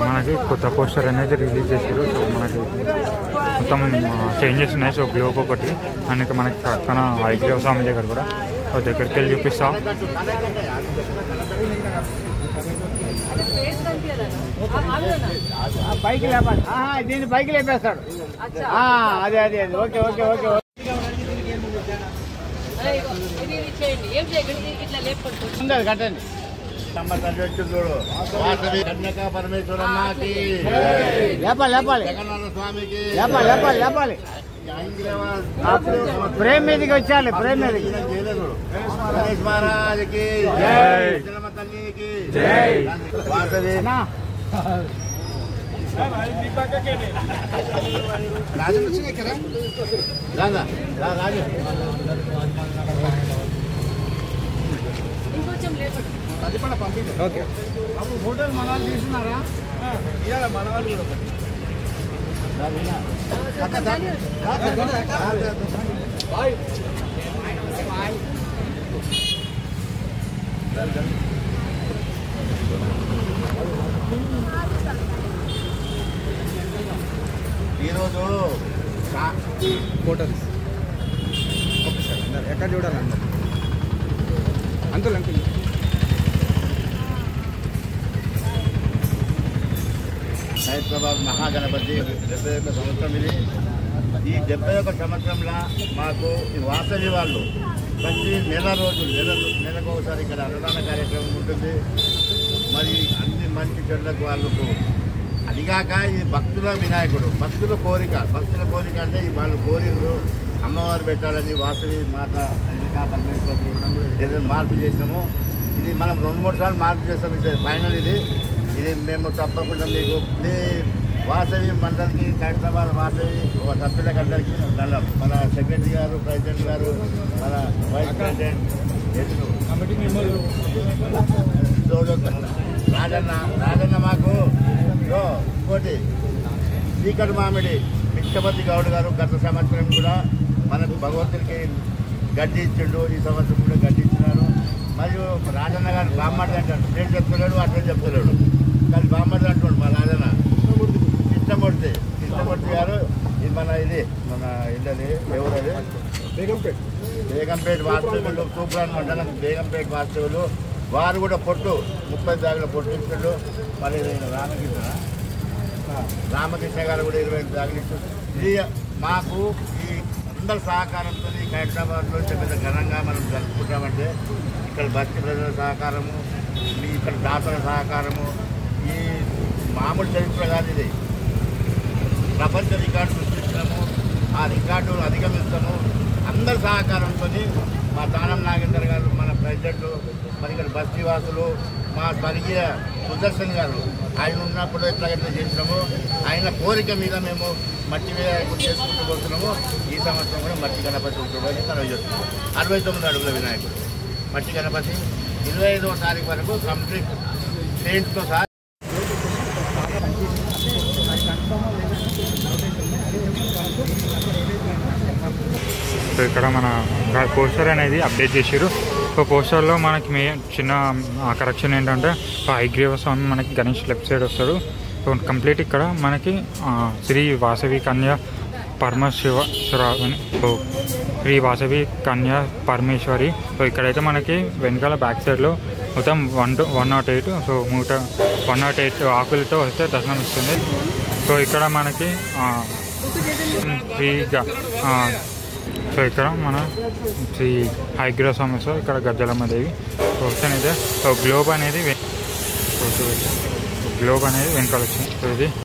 మనకి కొత్త పోస్టర్ అనేది రిలీజ్ చేశారు. సో మనకి మొత్తం చేంజెస్ ఉన్నాయి. సో గ్లోబ్ ఒకటి అండ్ మనకి పక్కన హైగ్రీవ స్వామి దగ్గర కూడా దగ్గరికి వెళ్ళి చూపిస్తా. బైక్ లేపాలి, దీన్ని బైక్ లేపేస్తాడు. అదే అదే అదే ఓకే ఓకే ఓకే. కట్టండి. పరమేశ్వరమ్మకి లేపాలి లేపాలి స్వామికి లేపాలి లేపాలి లేపాలి. ప్రేమ్ మీదకి వచ్చాలి. ప్రేమ్ మీదకి గణేష్ మహారాజ్కి తల్లికి వాసవి రాజు వచ్చినాయి కదా రాజా రాజు అది కూడా పంపించండి. ఓకే అప్పుడు ఫోటోలు మన వాళ్ళు తీసుకున్నారా? ఇవాళ మన వాళ్ళు కూడా ఈరోజు ఫోటోలు ఎక్కడ చూడాలన్నారు అంకుల్ అంకుల్. హైదరాబాద్ మహాగణపతి 71 సంవత్సరం ఇది. ఈ 71 సంవత్సరంలో మాకు ఈ వాసవి వాళ్ళు ప్రతి నెల రోజులు నెలకు ఒకసారి ఇక్కడ అన్నదాన కార్యక్రమం ఉంటుంది. మరి అన్ని మంచి చెడ్లకు వాళ్ళకు అదిగాక ఈ భక్తుల వినాయకుడు, భక్తుల కోరిక అంటే వాళ్ళు కోరికలు అమ్మవారు పెట్టాలని వాసవి మాత ఏదైనా మార్పు చేసినాము. ఇది మనం 2-3 సార్లు మార్పు చేస్తాం. ఇది ఫైనల్. ఇది మేము తప్పకుండా మీకు వాసవి మండలికి హైదరాబాద్ వాసవి సభ్యులకు అందరికీ దండం. మన సెక్రటరీ గారు, ప్రెసిడెంట్ గారు, మన వైస్ ప్రెసిడెంట్, కమిటీ మెంబర్లు, రాజన్న మాకు ఇంకోటి చీకటి మామిడి పిచ్చపతి గౌడ్ గారు గత సంవత్సరం కూడా మనకు భగవంతుడికి గడ్డి ఇచ్చిండు. ఈ సంవత్సరం కూడా గడ్డి ఇచ్చినారు. మరియు రాజన్న గారు బామ్మడి అంటాడు. నేను చెప్తున్నాడు అట్లా చెప్తున్నాడు కానీ బామ్మడి అంటాడు మా రాజన్న. కృష్ణమూర్తి గారు ఇది మన ఇల్లది ఎవరది బేగంపేట వాస్తవులు, తూప్రాన్ మండలం బేగంపేట వాస్తవులు. వారు కూడా పొట్టు 30 బ్యాగుల పొట్టు ఇచ్చాడు. మళ్ళీ రామకృష్ణ గారు కూడా 25 బ్యాగులు ఇచ్చారు. ఇది మాకు ఈ అందరి సహకారంతో హైదరాబాద్లో పెద్ద ఘనంగా మనం జరుపుకుంటామంటే ఇక్కడ బస్తీ ప్రజల సహకారము, ఇక్కడ దాతల సహకారము, ఈ మామూలు చరిత్ర కాదు. ఇది ప్రపంచ రికార్డు సృష్టించడము, ఆ రికార్డు అధిగమిస్తాము అందరి సహకారంతో. మా దానం నాగేందర్ గారు మన ప్రెసిడెంట్, మరి ఇక్కడ బస్తీవాసులు, మా స్వర్గీయ సుదర్శన్ గారు ఆయన ఉన్నప్పుడు ఎట్లా చేసినాము. ఆయన కోరిక మీద మేము మట్టి వినాయకుడు చేసుకుంటూ పోతున్నాము. ఈ సంవత్సరం కూడా మట్టి గణపతి ఉంటుందని మనం చేస్తున్నాము. 69 అడుగుల వినాయకుడు మట్టి గణపతి 25వ తారీఖు వరకు కంప్లీట్ పెయింట్తో సహా. సో ఇక్కడ మన పోస్టర్ అనేది అప్డేట్ చేసారు. సో పోస్టర్లో మనకి చిన్న కరెక్షన్ ఏంటంటే హైగ్రీవ స్వామి మనకి గణేష్ లెఫ్ట్ సైడ్ వస్తాడు. సో కంప్లీట్ ఇక్కడ మనకి శ్రీ వాసవి కన్యా పరమేశ్వరి, సో శ్రీ వాసవి కన్యా పరమేశ్వరి. సో ఇక్కడైతే మనకి వెనకాల బ్యాక్ సైడ్లో మొత్తం 108, సో 108 ఆకులతో వస్తే దర్శనం ఇస్తుంది. సో ఇక్కడ మనకి ఫ్రీగా సో ఇక్కడ మన శ్రీ హైగ్రీవ స్వామి, సో ఇక్కడ గజ్జలమ్మ దేవి వస్తానైతే. సో గ్లోబ్ అనేది వెనకాల వచ్చింది. సో ఇది